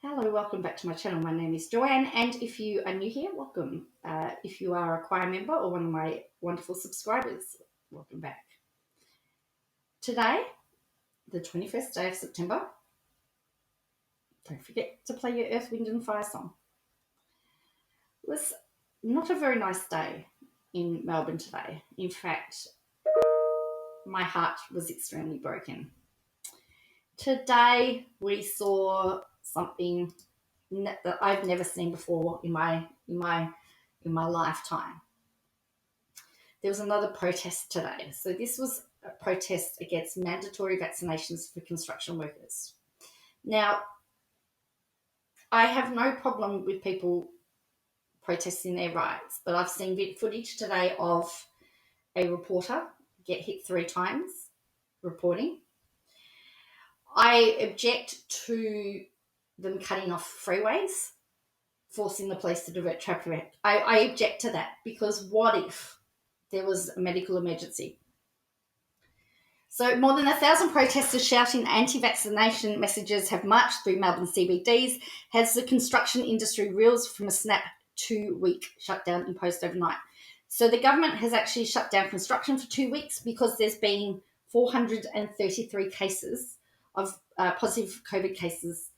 Hello, welcome back to my channel. My name is Joanne, and if you are new here, welcome. If you are a choir member or one of my wonderful subscribers, welcome back. Today, the 21st day of September, don't forget to play your Earth, Wind and Fire song. It was not a very nice day in Melbourne today. In fact, my heart was extremely broken. Today, we saw something that I've never seen before in my lifetime. There was another protest today. So this was a protest against mandatory vaccinations for construction workers. Now, I have no problem with people protesting their rights, but I've seen footage today of a reporter get hit 3 times reporting. I object to them cutting off freeways, forcing the police to divert traffic. I object to that because what if there was a medical emergency? So more than 1,000 protesters shouting anti-vaccination messages have marched through Melbourne CBDs as the construction industry reels from a snap 2-week shutdown imposed overnight. So the government has actually shut down construction for 2 weeks because there's been 433 cases of positive COVID cases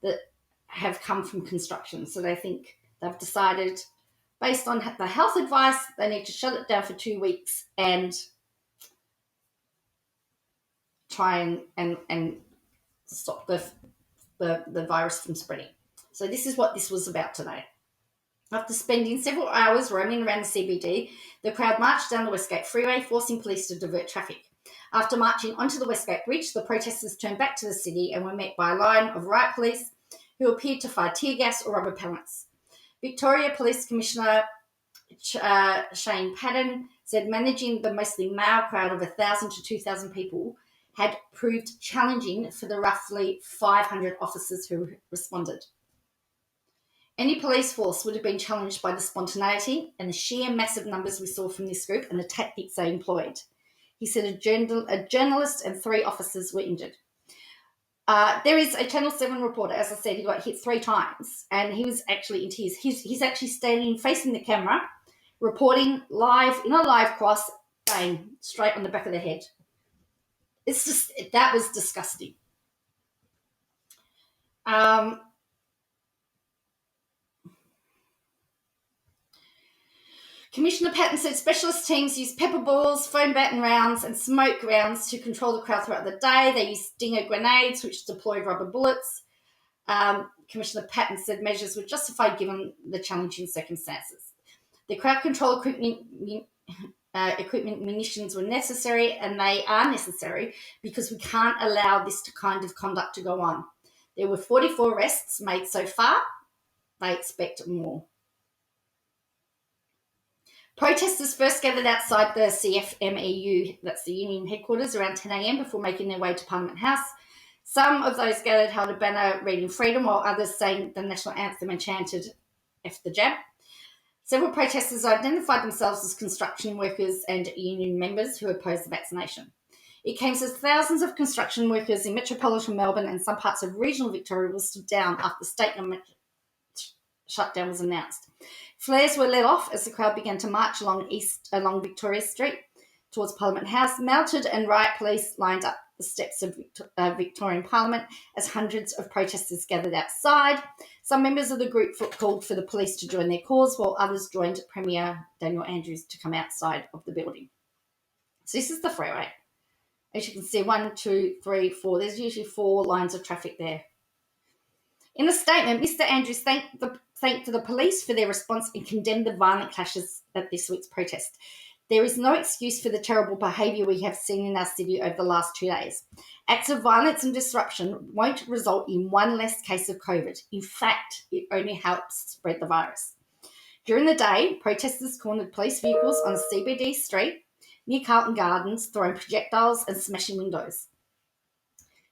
that have come from construction. So they think they've decided, based on the health advice, they need to shut it down for 2 weeks and try and stop the virus from spreading. So this is what this was about today. After spending several hours roaming around the CBD, the crowd marched down the Westgate Freeway, forcing police to divert traffic. After marching onto the Westgate Bridge, the protesters turned back to the city and were met by a line of riot police who appeared to fire tear gas or rubber pellets. Victoria Police Commissioner Shane Padden said managing the mostly male crowd of 1,000 to 2,000 people had proved challenging for the roughly 500 officers who responded. Any police force would have been challenged by the spontaneity and the sheer massive numbers we saw from this group and the tactics they employed. He said a journalist and 3 officers were injured. There is a Channel 7 reporter, as I said, he got hit 3 times and he was actually in tears. He's actually standing facing the camera, reporting live in a live cross, bang, straight on the back of the head. It's just, that was disgusting. Commissioner Patton said specialist teams used pepper balls, foam baton rounds, and smoke rounds to control the crowd throughout the day. They used stinger grenades, which deployed rubber bullets. Commissioner Patton said measures were justified given the challenging circumstances. The crowd control equipment, munitions were necessary, and they are necessary because we can't allow this kind of conduct to go on. There were 44 arrests made so far. They expect more. Protesters first gathered outside the CFMEU, that's the union headquarters, around 10 a.m. before making their way to Parliament House. Some of those gathered held a banner reading freedom, while others sang the national anthem and chanted F the jab. Several protesters identified themselves as construction workers and union members who opposed the vaccination. It came as thousands of construction workers in metropolitan Melbourne and some parts of regional Victoria were stood down after the state government shutdown was announced. Flares were let off as the crowd began to march along Victoria Street towards Parliament House. Mounted and riot police lined up the steps of Victorian Parliament as hundreds of protesters gathered outside. Some members of the group called for the police to join their cause, while others joined Premier Daniel Andrews to come outside of the building. So this is the freeway. As you can see, 1, 2, 3, 4. There's usually 4 lines of traffic there. In a statement, Mr. Andrews thanked the police for their response and condemned the violent clashes at this week's protest. There is no excuse for the terrible behaviour we have seen in our city over the last 2 days. Acts of violence and disruption won't result in one less case of COVID. In fact, it only helps spread the virus. During the day, protesters cornered police vehicles on a CBD street near Carlton Gardens, throwing projectiles and smashing windows.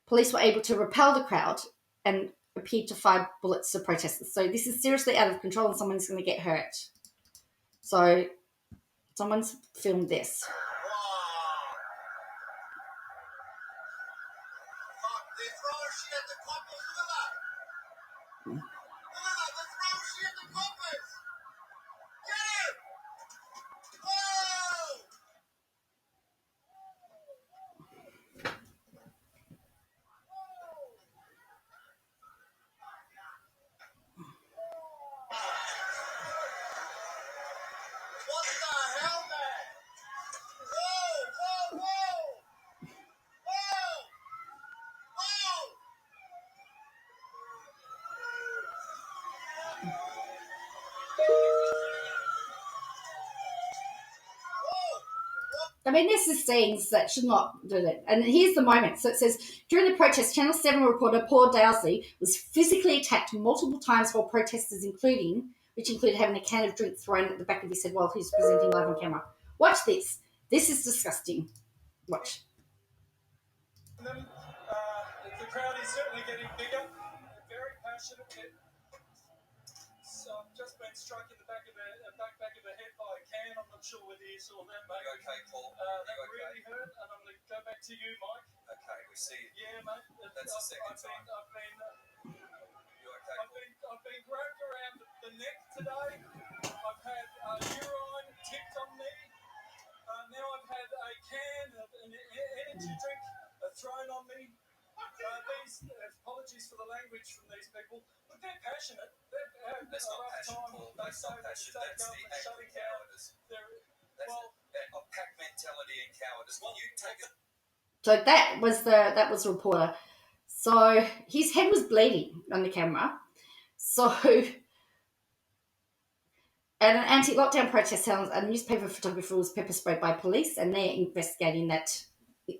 Police were able to repel the crowd and appeared to fire bullets to protesters. So this is seriously out of control and someone's going to get hurt. So someone's filmed this. I mean, this is scenes that should not do that. And here's the moment. So it says, during the protest, Channel 7 reporter Paul Dowsey was physically attacked multiple times while protesters, which included having a can of drink thrown at the back of his head while he was presenting live on camera. Watch this. This is disgusting. Watch. The crowd is certainly getting bigger. They're very passionate. So I've just been struck in the back of the head by a can. I'm not sure whether you saw that, mate. You okay, Paul? That really hurt, and I'm going to go back to you, Mike. Okay, we see you. Yeah, mate. That's the second time. You okay, Paul? I've been grabbed around the neck today. I've had urine tipped on me. Now I've had a can of an energy drink thrown on me. Apologies for the language from these people, but they're passionate. That's not passion, Paul. That's not passion. That's the act of cowardice. That's a pack mentality and cowardice. Will you take it? So that was the reporter. So his head was bleeding on the camera. So at an anti-lockdown protest, a newspaper photographer was pepper sprayed by police, and they're investigating that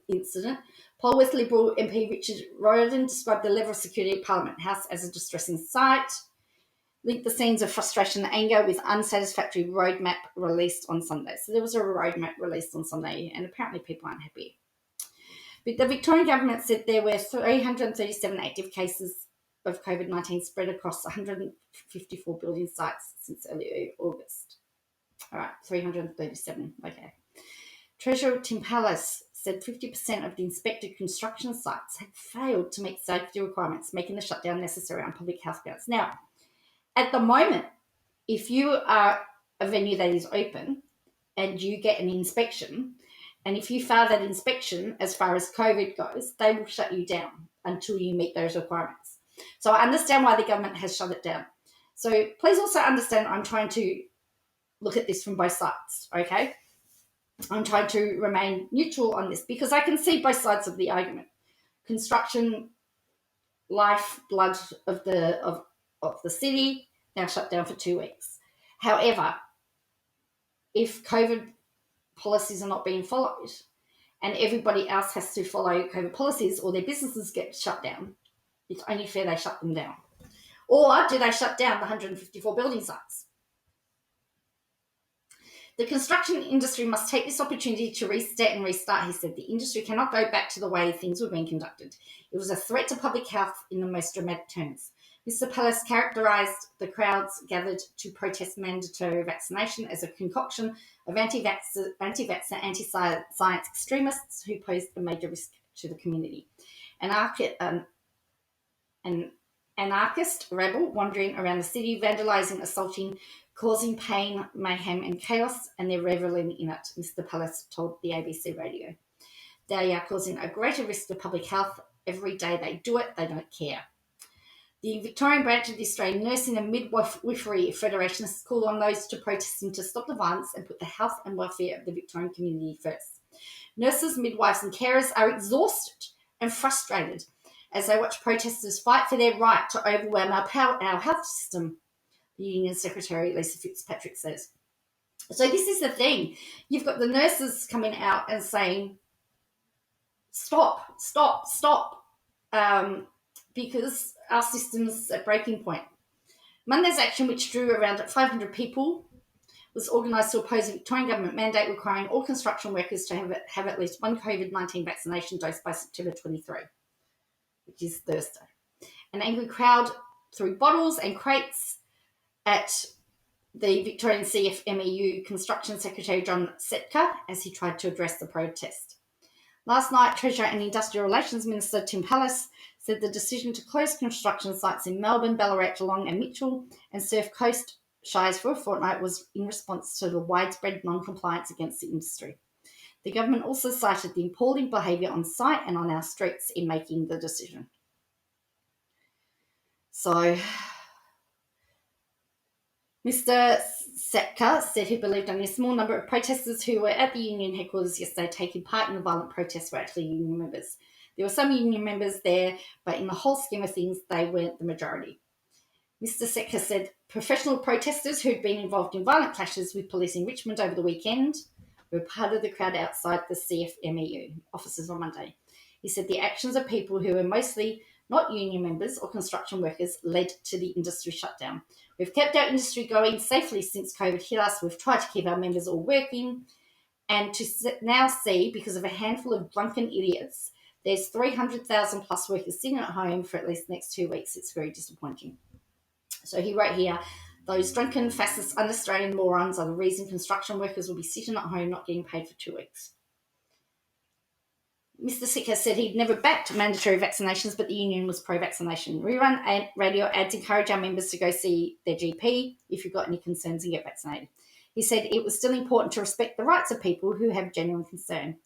incident. Polwarth Liberal MP Richard Roden described the level of security at Parliament House as a distressing sight, linked the scenes of frustration and anger with unsatisfactory roadmap released on Sunday. So there was a roadmap released on Sunday, and apparently people aren't happy. But the Victorian government said there were 337 active cases of COVID-19 spread across 154 building sites since early August. All right, 337, okay. Treasurer Tim Pallas said 50% of the inspected construction sites had failed to meet safety requirements, making the shutdown necessary on public health grounds. Now, at the moment, if you are a venue that is open and you get an inspection, and if you fail that inspection as far as COVID goes, they will shut you down until you meet those requirements. So I understand why the government has shut it down. So please also understand I'm trying to look at this from both sides, okay? I'm trying to remain neutral on this because I can see both sides of the argument. Construction, lifeblood of the city, now shut down for 2 weeks. However, if COVID policies are not being followed and everybody else has to follow COVID policies or their businesses get shut down, it's only fair they shut them down. Or do they shut down the 154 building sites? The construction industry must take this opportunity to reset and restart, he said. The industry cannot go back to the way things were being conducted. It was a threat to public health in the most dramatic terms. Mr. Pallas characterised the crowds gathered to protest mandatory vaccination as a concoction of anti-vaxxer, anti-science extremists who posed a major risk to the community. An anarchist rebel wandering around the city, vandalising, assaulting, causing pain, mayhem and chaos, and they're revelling in it, Mr. Pallas told the ABC radio. They are causing a greater risk to public health. Every day they do it, they don't care. The Victorian branch of the Australian Nursing and Midwifery Federation has called on those to protesting to stop the violence and put the health and welfare of the Victorian community first. Nurses, midwives and carers are exhausted and frustrated as they watch protesters fight for their right to overwhelm our health system, the Union Secretary Lisa Fitzpatrick says. So this is the thing. You've got the nurses coming out and saying, stop, because our system's at breaking point. Monday's action, which drew around 500 people, was organised to oppose a Victorian government mandate requiring all construction workers to have at least one COVID-19 vaccination dose by September 23, which is Thursday. An angry crowd threw bottles and crates at the Victorian CFMEU Construction Secretary John Setka as he tried to address the protest. Last night, Treasurer and Industrial Relations Minister Tim Pallas said the decision to close construction sites in Melbourne, Ballarat, Geelong and Mitchell and Surf Coast Shires for a fortnight was in response to the widespread non-compliance against the industry. The government also cited the appalling behaviour on site and on our streets in making the decision. So, Mr. Setka said he believed only a small number of protesters who were at the union headquarters yesterday taking part in the violent protests were actually union members. There were some union members there, but in the whole scheme of things, they weren't the majority. Mr. Setka said professional protesters who'd been involved in violent clashes with police in Richmond over the weekend were part of the crowd outside the CFMEU offices on Monday. He said the actions of people who were mostly not union members or construction workers led to the industry shutdown. We've kept our industry going safely since COVID hit us. We've tried to keep our members all working. And to now see, because of a handful of drunken idiots, there's 300,000 plus workers sitting at home for at least the next 2 weeks. It's very disappointing. So he wrote here, those drunken, fascist, un-Australian morons are the reason construction workers will be sitting at home not getting paid for 2 weeks. Mr. Sicker said he'd never backed mandatory vaccinations, but the union was pro-vaccination. Rerun radio ads encourage our members to go see their GP if you've got any concerns and get vaccinated. He said it was still important to respect the rights of people who have genuine concern.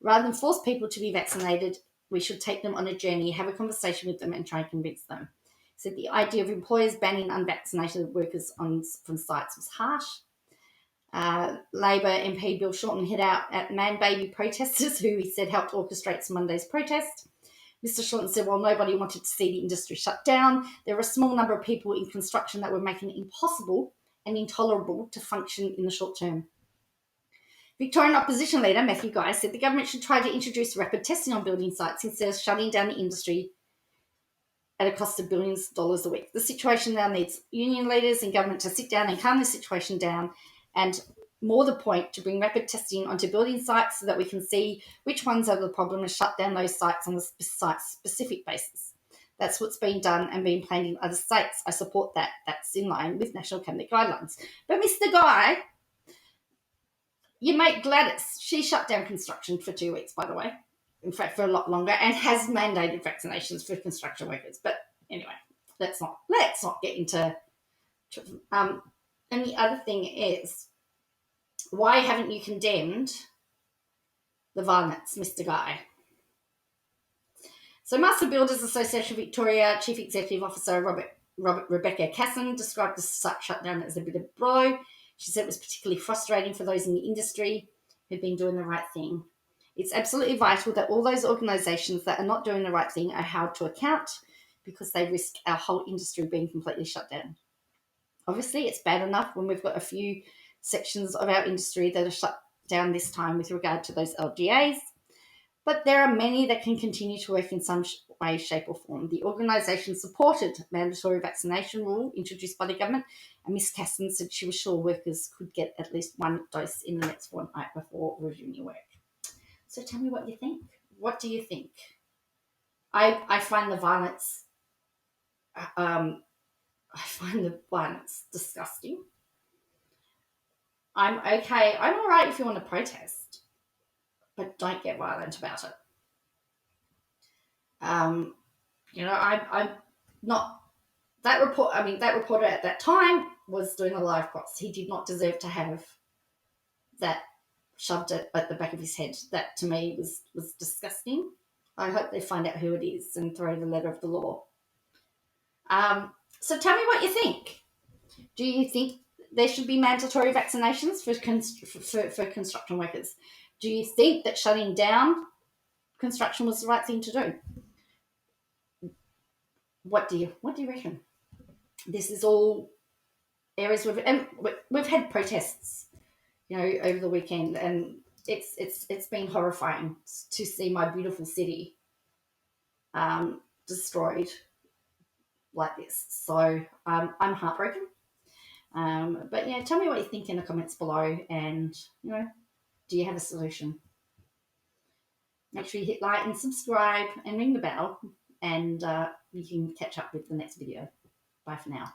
Rather than force people to be vaccinated, we should take them on a journey, have a conversation with them and try and convince them. He said the idea of employers banning unvaccinated workers from sites was harsh. Labor MP Bill Shorten hit out at man-baby protesters who he said helped orchestrate Monday's protest. Mr. Shorten said, while nobody wanted to see the industry shut down, there were a small number of people in construction that were making it impossible and intolerable to function in the short term. Victorian opposition leader Matthew Guy said the government should try to introduce rapid testing on building sites instead of shutting down the industry at a cost of billions of dollars a week. The situation now needs union leaders and government to sit down and calm the situation down, and more the point, to bring rapid testing onto building sites so that we can see which ones are the problem and shut down those sites on a site-specific basis. That's what's been done and being planned in other states. I support that. That's in line with National Cabinet guidelines. But Mr. Guy, your mate Gladys, she shut down construction for 2 weeks, by the way. In fact, for a lot longer, and has mandated vaccinations for construction workers. But anyway, let's not get into. And the other thing is, why haven't you condemned the violence, Mr. Guy? So Master Builders Association Victoria Chief Executive Officer Rebecca Casson described the site shutdown as a bit of a blow. She said it was particularly frustrating for those in the industry who'd been doing the right thing. It's absolutely vital that all those organisations that are not doing the right thing are held to account, because they risk our whole industry being completely shut down. Obviously, it's bad enough when we've got a few sections of our industry that are shut down this time with regard to those LGAs, but there are many that can continue to work in some way, shape or form. The organisation supported mandatory vaccination rule introduced by the government, and Ms. Casson said she was sure workers could get at least one dose in the next fortnight before resuming work. So tell me what you think. What do you think? I find the violence disgusting. I'm okay. I'm all right if you want to protest, but don't get violent about it. I'm not. That reporter at that time was doing a live cross. He did not deserve to have that shoved at the back of his head. That to me was disgusting. I hope they find out who it is and throw the letter of the law. So tell me what you think. Do you think there should be mandatory vaccinations for construction workers? Do you think that shutting down construction was the right thing to do? What do you reckon? This is all areas we've had protests, over the weekend, and it's been horrifying to see my beautiful city destroyed like this. So I'm heartbroken. But yeah, tell me what you think in the comments below, and do you have a solution? Make sure you hit like and subscribe and ring the bell, and you can catch up with the next video. Bye for now.